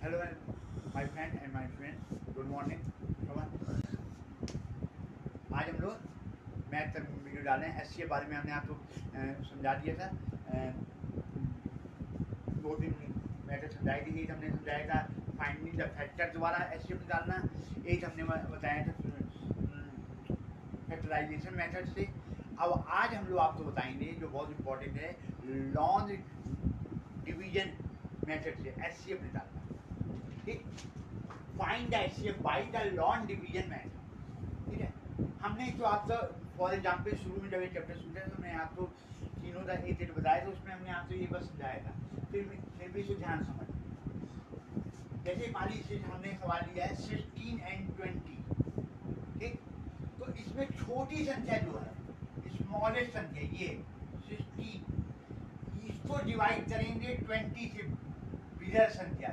Hello my friend and my friend, good morning. आज हम लोग मैथ वीडियो डालें। एस के बारे में हमने आपको समझा दिया था। 2 दिन मैथ समझाई थी। एक हमने समझाया था फाइंडिंग द फैक्टर, दोबारा एस में डालना। एक हमने बताया था फैक्टराइजेशन मेथड से। अब आज हम लोग आपको बताएंगे जो बहुत इंपॉर्टेंट है, लॉन्ग डिवीजन मेथड से एस निकालना। ठीक, find the HCF by the long division method. ठीक है, हमने जो आपको फॉर एग्जाम्पल शुरू में जब ये चैप्टर सुनते हैं तो मैंने आपको तीनों का एक बताया, तो उसमें हमने आपसे ये बस समझाया था। फिर भी इसे ध्यान समझ। जैसे मान लीजिए हमने सवाल लिया है 16 and 20। ठीक, तो इसमें छोटी संख्या जो है, स्मॉलेस्ट संख्या ये 16, इसको डिवाइड करेंगे 20 से बिगर संख्या।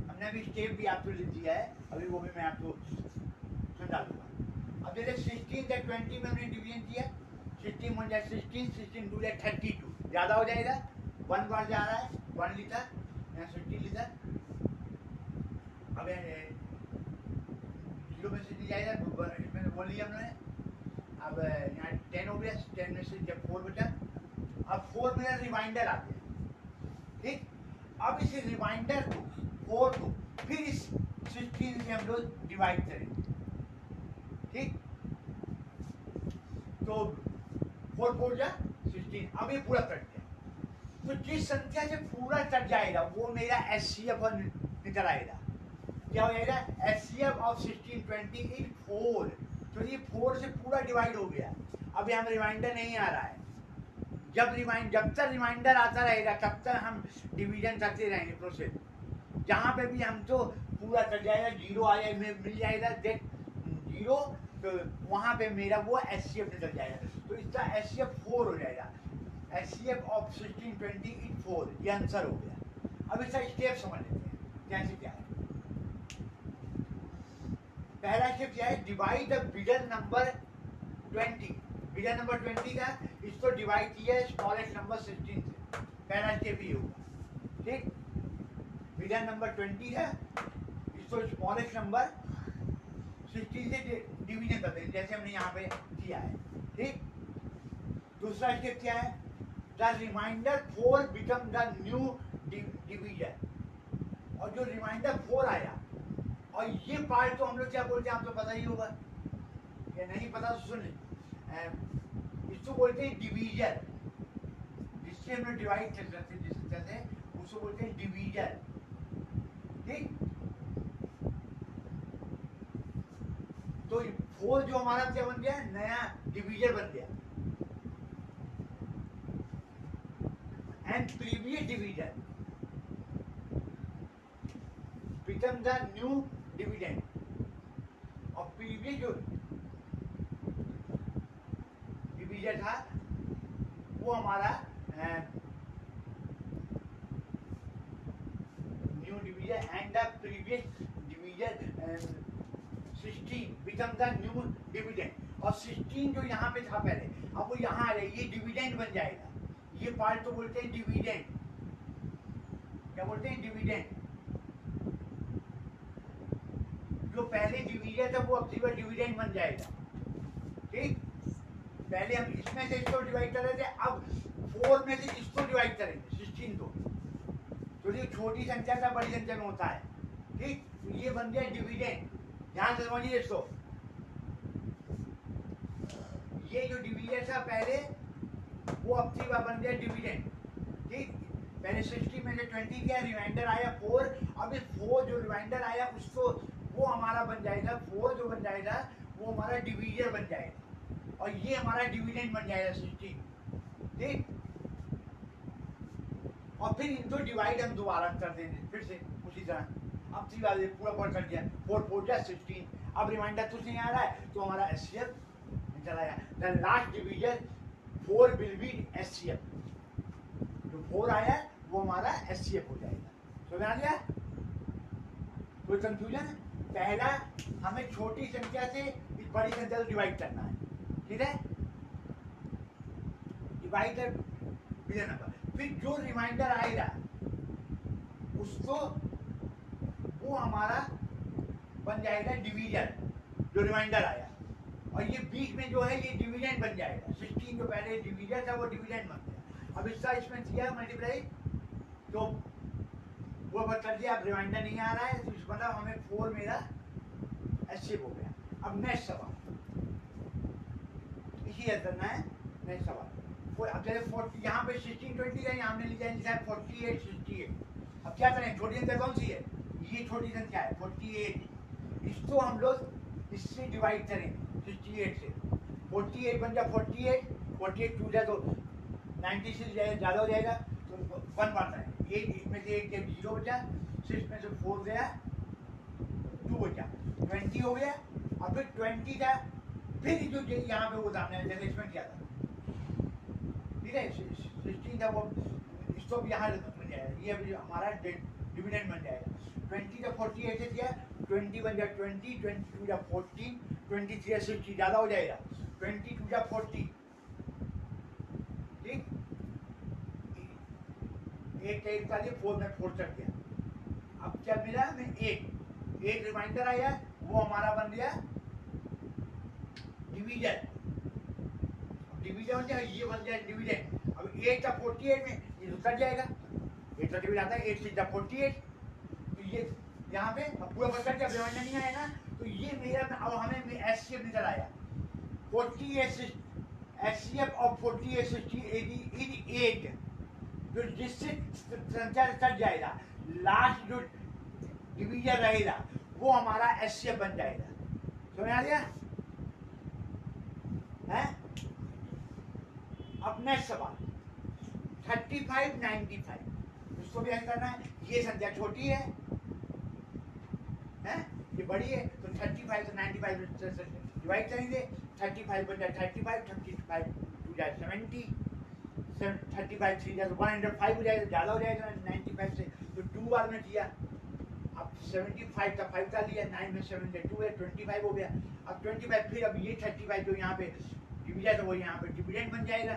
हमने अभी स्टेप भी आपको लिख दिया है, अभी वो भी मैं आपको समझा दूंगा। अब जैसे 16 से 20 में हमने डिवीजन किया, 16 1 16, 16 2 32, ज़्यादा हो जाएगा, 1 बार जा रहा है, 1 लीटर यहाँ 60 लीटर। अब 0 में से जाएगा, इसमें बोल लिया हमने। अब यहाँ 10 हो गया, 10 में से जब 4 बचा, अब 4 में रिमाइंडर आ गया। ठीक, अब इस रिमाइंडर को 4 को फिर इस 16 से हम लोग डिवाइड करेंगे। ठीक, तो 4 4 जा 16। अब ये पूरा कट गया, तो जिस संख्या से पूरा कट जाएगा वो मेरा एचसीएफ निकल आएगा। क्या हो जाएगा? एचसीएफ ऑफ 16 20 इन 4। तो ये 4 से पूरा डिवाइड हो गया। अब यहाँ रिमाइंडर नहीं आ रहा है। जब तक रिमाइंडर आता रहेगा तब तक हम डिवीजन करते रहेंगे प्रोसेस। जहाँ पे भी हम तो पूरा कट जाएगा, 0 आ जाएगा, मिल जाएगा डेट 0, तो वहाँ पे मेरा वो एचसीएफ निकल जाएगा। तो इसका एचसीएफ 4 हो जाएगा। एचसीएफ ऑफ 16 20 इन 4, ये आंसर हो गया। अब इसका स्टेप समझ लेते हैं कैसे क्या है। पहला स्टेप क्या है? Divide the bigger number 20। Bigger number 20 का इसको डिवाइड किया स्मॉलेस्ट नंबर 16 से। पहला स्टेप ये होगा। ठीक, बिगर नंबर 20 है, इसको स्मॉलेस्ट नंबर 16 से डिवीजन करते हैं, जैसे हमने यहाँ पे किया है। ठीक, दूसरा स्टेप क्या है? The remainder 4 become the new division. और जो रिमाइंडर 4 आया, और ये पार्ट तो हम लोग क्या बोलते हैं आपको पता ही होगा, या नहीं पता तो सुन लीजिए। इसको बोलते हैं डिवीजन, जिससे हम लोग डिवाइड कर सकते हैं, जिस तरह से उसको बोलते हैं डिवीजन। ठीक, तो 4 जो हमारा क्या बन गया? नया डिवीजन बन गया। And previous division become the new division. और प्रीवियस जो डिवीजन था वो हमारा new division, and the previous division 16 become the new dividend. और 16 जो यहाँ पे था पहले, अब वो यहाँ आ जाए, ये डिविडेंड बन जाएगा। ये पार्ट तो बोलते हैं डिविडेंड। क्या बोलते हैं? डिविडेंड। जो पहले डिवीजन था वो अब की बार डिविडेंड बन जाएगा। ठीक, पहले हम इसमें से इसको डिवाइड कर रहे थे, अब 4 में से इसको डिवाइड करेंगे 16 को। तो ये छोटी संख्या का बड़ी संख्या में होता है। ठीक, तो ये बन गया डिविडेंड। ध्यान से समझिए इसको। ये जो डिवीजन था पहले, वो अब की बार बन गया डिविडेंड। ठीक, पहले 60 में से 20 गया, रिमाइंडर आया 4। अब इस 4 जो रिमाइंडर आया उसको वो हमारा बन जाएगा, 4 जो बन जाएगा वो हमारा डिवीजन बन जाएगा, और ये हमारा डिविडेंड बन जाएगा 16। ठीक, और फिर इनको डिवाइड हम दोबारा कर देंगे फिर से उसी तरह। अब सी बात पूरा पढ़ कर दिया, 4 4 जा 16। अब रिमाइंडर कुछ नहीं आ रहा है, तो हमारा एचसीएफ चला गया। The last division 4 will be HCF. जो 4 आया वो हमारा एचसीएफ हो जाएगा। समझ आ गया? कोई कंफ्यूजन? पहला हमें छोटी संख्या से इस बड़ी संख्या को डिवाइड करना है। ठीक है, डिवाइड नंबर। फिर जो रिमाइंडर आएगा उसको वो हमारा बन जाएगा डिवीजन, जो रिमाइंडर आया, और ये बीच में जो है ये डिवीजन बन जाएगा। 16 जो पहले डिवीजन था वो डिवीजन बन गया। अब इसका इसमें किया मल्टीप्लाई तो वो कर दिया, अब रिमाइंडर नहीं आ रहा है, तो मतलब हमें 4 मेरा एस्केप हो गया। अब नेक्स्ट सवाल इसी करना है। नेक्स्ट सवाल अब जैसे 40 यहाँ पे 16 20 का यहाँ हमने लिखा है 48 68। अब क्या करें, छोटी संख्या कौन सी है, ये छोटी संख्या है 48, इसको हम लोग इससे डिवाइड करेंगे 68 से। 48 बन जाए 48, 48 टू जाए तो 96 ज़्यादा हो जाएगा, तो 1 बढ़ता है, 8 में से 1 0 बचा, 6 में से 4 गया 2 बचा, 20 हो गया। अब फिर 20 था, फिर जो यहाँ पे वो दामने जैसे इसमें क्या था, ठीक है 16 था वो, इसको भी यहाँ बन जाएगा, ये अभी हमारा डिविडेंड बन जाएगा। 20 का 48 से दिया, 20 बन जाए 20, 22 जा 14, 23 या 60 ज़्यादा हो जाएगा, 22 जा 40, ठीक, 1 का लिए 4 में 4 चढ़ गया। अब क्या मिला हमें, 1 रिमाइंडर आया, वो हमारा बन गया डिवीजन। डिवीजन बन जाए, ये बन जाए डिवीजन। अब 8 का 48 में ये तो कट जाएगा, 8 का डिवीजन आता है 8 6 48, तो ये यहाँ पे अब पूरा बचकर क्या रिमाइंडर नहीं आया ना, तो ये मेरा अब हमें एचसीएफ निकल आया 48 एचसीएफ और 48 इन 8, जो जिससे संख्या कट जाएगा, लास्ट जो डिवीजन रहेगा वो हमारा एचसीएफ बन जाएगा। समझ आ गया है? अब नेक्स्ट सवाल 35 95, इसको भी हल करना है। ये संख्या छोटी है, ये बड़ी है, तो 35 से 95 डिवाइड करेंगे, 35 बन जाए 35, 35 टू जाए 70, 35 3 जाए तो 105 हो जाएगा, ज़्यादा हो जाएगा 95 से, तो 2 बार में किया। अब 75 का 5 का लिया, 9 में 7 से 2 है 25 हो गया। अब 25 फिर अब ये 35 जो यहाँ पे डिवीजन है वो यहाँ पे डिविडेंड बन जाएगा,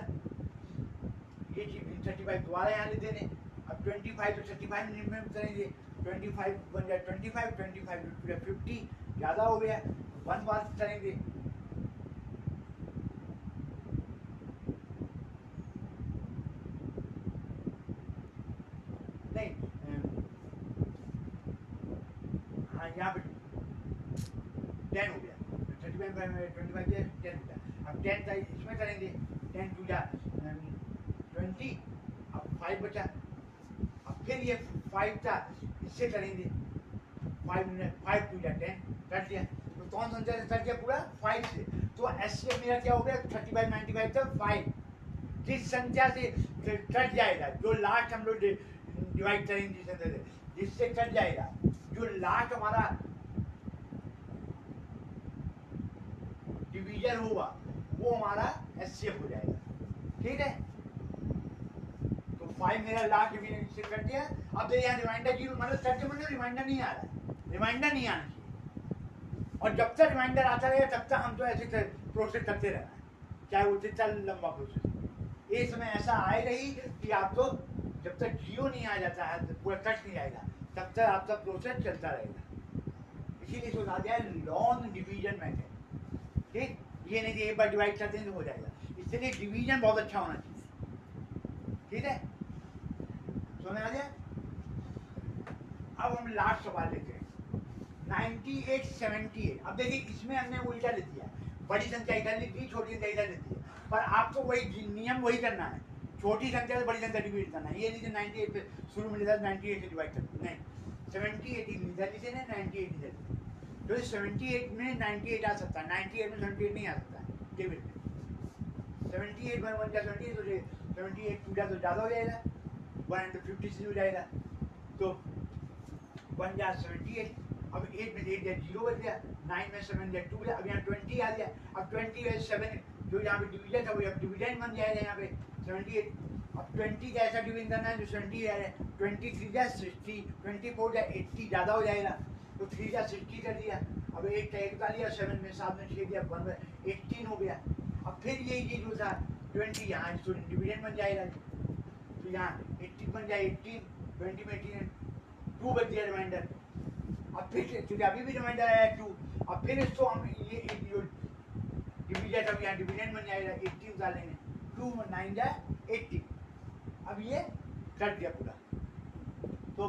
ये 35 दोबारा यहाँ ले देने। अब 25 तो 35 में करेंगे, 25 बन जाए 25, 25 50, ज़्यादा हो गया, 1 बार करेंगे। नहीं हाँ यहाँ पे 10 हो गया, 35 में 25 10 हो गया। अब 10 का इसमें करेंगे, 10 टू जा 20, अब 5 बचा। अब फिर ये 5 था, इससे करेंगे 5 टू जा 10 कट दिया, तो कौन सा से कट गया पूरा 5 से, तो एचसीएफ मेरा क्या हो गया 35 95 तक 5। जिस संख्या से कट जाएगा, जो लास्ट हम लोग डिवाइड करेंगे जिस संख्या से, जिससे कट जाएगा, जो लास्ट हमारा डिवीजन होगा वो हमारा एचसीएफ हो जाएगा, ठीक है। तो 5 मेरा लास्ट डिवीजन से कट दिया। अब देखिए यहाँ रिमाइंडर 0, मतलब कट के मतलब रिमाइंडर नहीं आ रहा है, रिमाइंडर नहीं आना चाहिए, और जब तक रिमाइंडर आता रहेगा तब तक हम तो ऐसे प्रोसेस करते रहना है, चाहे वो जितना लंबा प्रोसेस। एक समय ऐसा आएगा ही कि आपको जब तक 0 नहीं आ जाता है, पूरा कट नहीं आएगा, तब तक आपका प्रोसेस चलता रहेगा। इसीलिए सोचा दिया लॉन्ग डिवीजन मेथड, ठीक। ये नहीं कि एक बार डिवाइड करते हैं तो हो जाएगा, इसलिए डिवीजन बहुत अच्छा होना चाहिए, ठीक है। समझ आ गया? अब हम लास्ट सवाल लेते हैं 98 78। अब देखिए इसमें हमने उल्टा लिख दिया, बड़ी संख्या इधर लिख दी, छोटी संख्या इधर लिख दी, पर आपको वही नियम वही करना है, छोटी संख्या से बड़ी संख्या डिवाइड करना है। ये नहीं 98 पे शुरू में लिखा 98 से डिवाइड करना, नहीं 78 इधर लिखे ना 98 इधर, तो 78 में 98 आ सकता है, 98 में 78 नहीं आ सकता है टेबल में। 78 में 1 का 78 तो 78 टू जा तो ज़्यादा हो जाएगा, 156 हो जाएगा, तो 1 जा 78। अब 8 में 8 जाए 0 बच गया, 9 में 7 जाए 2 गया, अब यहाँ 20 आ गया। अब 20 में 7 जो यहाँ पे डिवीजन था वो अब डिवीजन बन जाएगा यहाँ पे 78। अब 20 का ऐसा डिवीजन करना है जो 70 है, 23 जा 60, 24 जा 80, ज़्यादा हो जाएगा, तो 3 जा 60 कर दिया। अब 8 का 1 का लिया, 7 में 7 में 6 दिया, 1 18 हो गया। अब फिर ये जो था 20 यहाँ डिवीजन बन जाएगा, तो यहाँ 80 बन जाए 18, 20 में 18 2 बच दिया रिमाइंडर। अब फिर क्योंकि अभी भी रिमाइंडर आया 2, अब फिर इसको हम ये डिवीजन, अब यहाँ डिविडेंड बन जाएगा 80 डालेंगे, 2 9 जा 80, अब ये कट गया पूरा। तो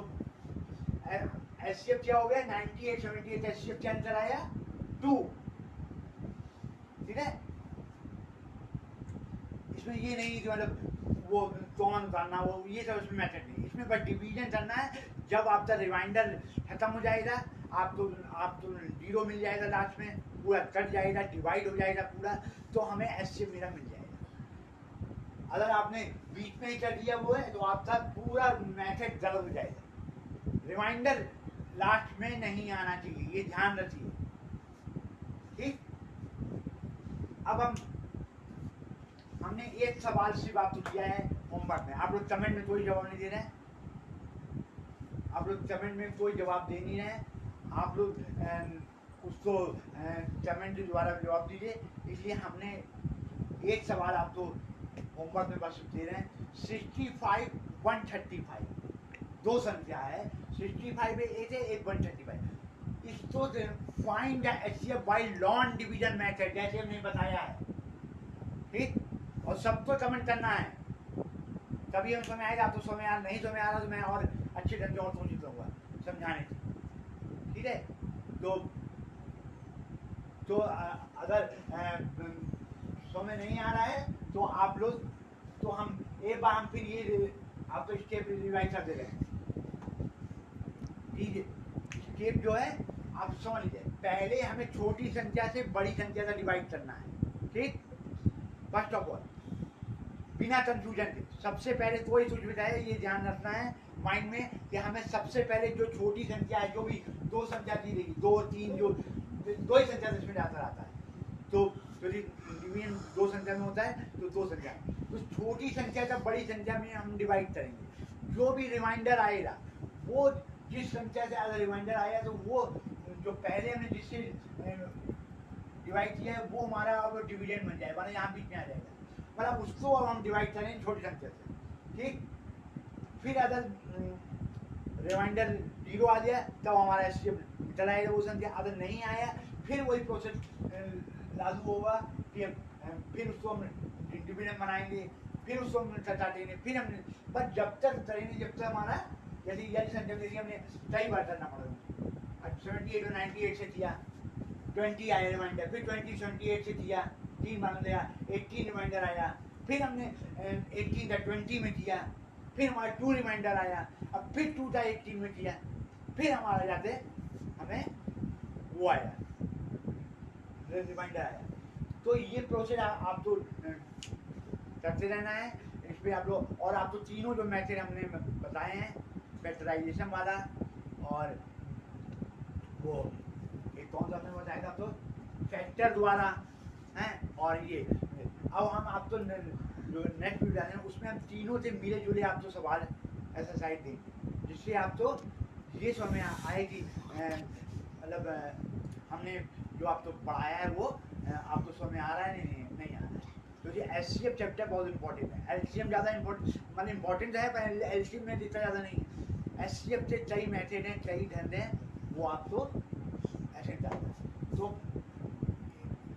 एचसीएफ क्या हो गया 98 78, एचसीएफ क्या आंसर आया 2, ठीक है। इसमें ये नहीं कि मतलब वो कॉमन उतारना, वो ये सब इसमें मेथड नहीं, इसमें बस डिवीजन करना है। जब आपका रिमाइंडर खत्म हो जाएगा आपको जीरो मिल जाएगा लास्ट में, पूरा कट जाएगा, डिवाइड हो जाएगा पूरा, तो हमें एचसीएफ मेरा मिल जाएगा। अगर आपने बीच में ही कर दिया वो है तो आपका पूरा मेथड गलत हो जाएगा। रिमाइंडर लास्ट में नहीं आना चाहिए, ये ध्यान रखिए, ठीक। अब हमने एक सवाल सिर्फ आपको दिया है होमवर्क में, आप लोग कमेंट में कोई जवाब नहीं दे रहे हैं, आप लोग कमेंट में कोई जवाब दे नहीं रहे हैं, आप लोग उसको कमेंट के द्वारा जवाब दीजिए। इसलिए हमने एक सवाल आपको होमवर्क में बस दे रहे हैं। 65 135 दो संख्या है, 65 है एक है, एक 135। इसको find the HCF by long division method, जैसे हमने बताया है, ठीक। और सबको कमेंट करना है, तभी हम समय आएगा। आप तो समय आ नहीं समय आ रहा तो मैं और अच्छे ढंग से और कोशिश करूँगा समझाने की, ठीक है। तो अगर समय नहीं आ रहा है तो आप लोग, तो हम एक बार हम फिर ये आपको स्टेप रिवाइज कर दे रहे हैं, ठीक है। स्टेप जो है आप समझ लीजिए, पहले हमें छोटी संख्या से बड़ी संख्या का डिवाइड करना है, ठीक। फर्स्ट ऑफ ऑल बिना कंफ्यूजन के सबसे पहले कोई कुछ बताया, ये ध्यान रखना है माइंड में कि हमें सबसे पहले जो छोटी संख्या है, जो भी दो संख्या दी रहेगी, 2 3 जो दो ही संख्या इसमें आता है, तो डिवीजन दो संख्या में होता है, तो दो संख्या, तो छोटी संख्या का बड़ी संख्या में हम डिवाइड करेंगे। जो भी रिमाइंडर आएगा, वो जिस संख्या से अगर रिमाइंडर आया तो वो जो पहले हमने जिससे डिवाइड किया है वो हमारा अब डिविडेंड बन जाएगा, मतलब यहाँ बीच में आ जाएगा, मतलब उसको अब हम डिवाइड करें छोटी संख्या से, ठीक। फिर अगर रिमाइंडर 0 आ गया तब हमारा एचसीएफ निकल आएगा वो संख्या, अगर नहीं आया फिर वही प्रोसेस लागू होगा कि फिर उसको हम डिविडेंड बनाएंगे, फिर उसको हम काटेंगे, फिर हम बस जब तक करेंगे जब तक हमारा यदि संख्या देखिए हमने कई बार करना पड़ेगा। 78 और 98 से किया, 20 आया रिमाइंडर, फिर 20 78 से किया, 3 बन गया, 18 रिमाइंडर आया, फिर हमने 18 का 20 में किया, फिर हमारा 2 रिमाइंडर आया, अब फिर 2 का 18 में किया, फिर हमारा जाते हमें वो आया रिमाइंडर आया। तो ये प्रोसेस आप तो करते रहना है इस पर आप लोग। और आप तो तीनों जो मेथड हमने बताए हैं, फैक्टराइजेशन वाला और वो एक कौन सा आपने बताया था, तो फैक्टर द्वारा हैं, और ये अब हम आपको जो नेक्स्ट वीडियो डालेंगे उसमें हम तीनों से मिले जुले आपको सवाल एक्सरसाइज देंगे, जिससे आप तो ये समझ में आएगी, मतलब हमने जो आपको पढ़ाया है वो आपको समझ में आ रहा है नहीं आ रहा है। तो ये एचसीएफ चैप्टर बहुत इंपॉर्टेंट है, एलसीएम ज़्यादा मतलब इंपॉर्टेंट है पर एलसीएम में जितना ज़्यादा नहीं है। एचसीएफ से कई मेथड हैं, कई ढंग हैं, वो आपको ऐसे डालना है। तो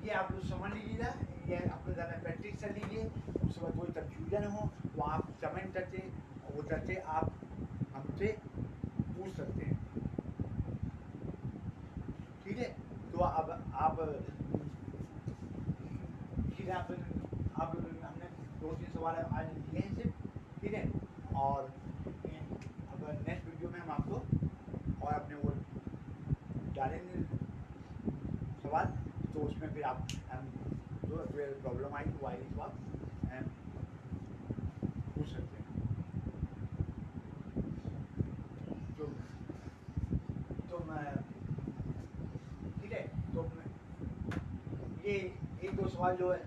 ये आप लोग समझ लीजिएगा, ये आप लोग ज़्यादा प्रैक्टिस कर लीजिए, उसके बाद कोई कन्फ्यूजन हो तो आप कमेंट करते वो करते आप हमसे पूछ सकते हैं, ठीक है। तो अब आप ठीक है, आप हमने 2-3 सवाल आज लिए हैं सिर्फ, ठीक है। और अब नेक्स्ट वीडियो में हम आपको और अपने वो डालेंगे सवाल, तो उसमें फिर आप जो प्रॉब्लम आई वो आएगी तो आप पूछ सकते हैं। तो मैं ठीक है, तो ये 1-2 सवाल जो है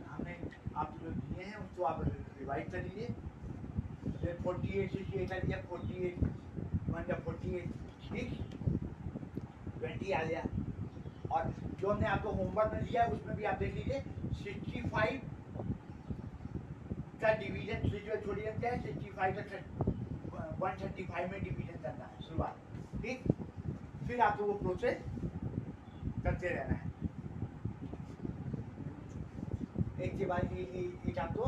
हमने आप जो दिए हैं उसको आप रिवाइज कर लीजिए। 48 से कर दिया, 48 48 ठीक, 20 आ गया। और जो हमने आपको होमवर्क में दिया है उसमें भी आप देख लीजिए 65 का डिवीजन छोटी क्या है, 65 का 135 में डिवीजन करना है शुरुआत, ठीक। फिर आपको वो प्रोसेस करते रहना है, एक के बाद एक आपको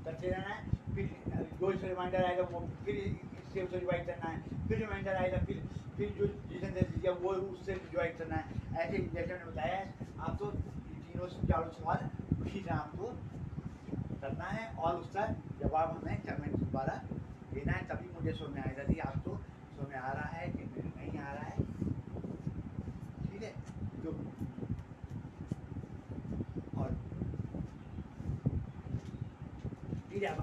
करते रहना है। फिर जो रिमाइंडर आएगा वो फिर इससे उसे रिवाइड करना है, फिर रिमाइंडर आएगा, फिर जो जिसने दे दिया वो उससे रिवाइड करना है। ऐसे जैसे मैंने बताया है, आपको तीनों चारों सवाल उसी तरह आपको करना है और उसका जवाब हमें कमेंट द्वारा देना है, तभी मुझे समझ में आएगा कि आपको समझ में आ रहा है कि नहीं आ रहा है। ठीक है, तो और ठीक है, अब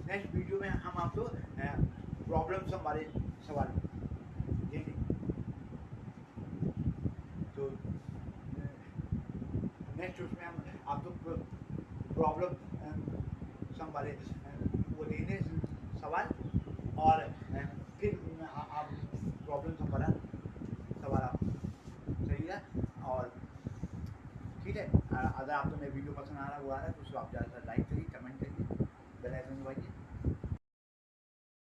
नेक्स्ट वीडियो में हम आपको प्रॉब्लम्स वाले सवाल देंगे। तो नेक्स्ट उसमें हम आपको प्रॉब्लम सम वाले वो देंगे सवाल, और फिर आप प्रॉब्लम सम वाला सवाल आप सही है। और ठीक है, अगर आपको मेरी वीडियो पसंद आ रहा है, वो आ रहा है, तो उसको आप ज़्यादा लाइक करिए।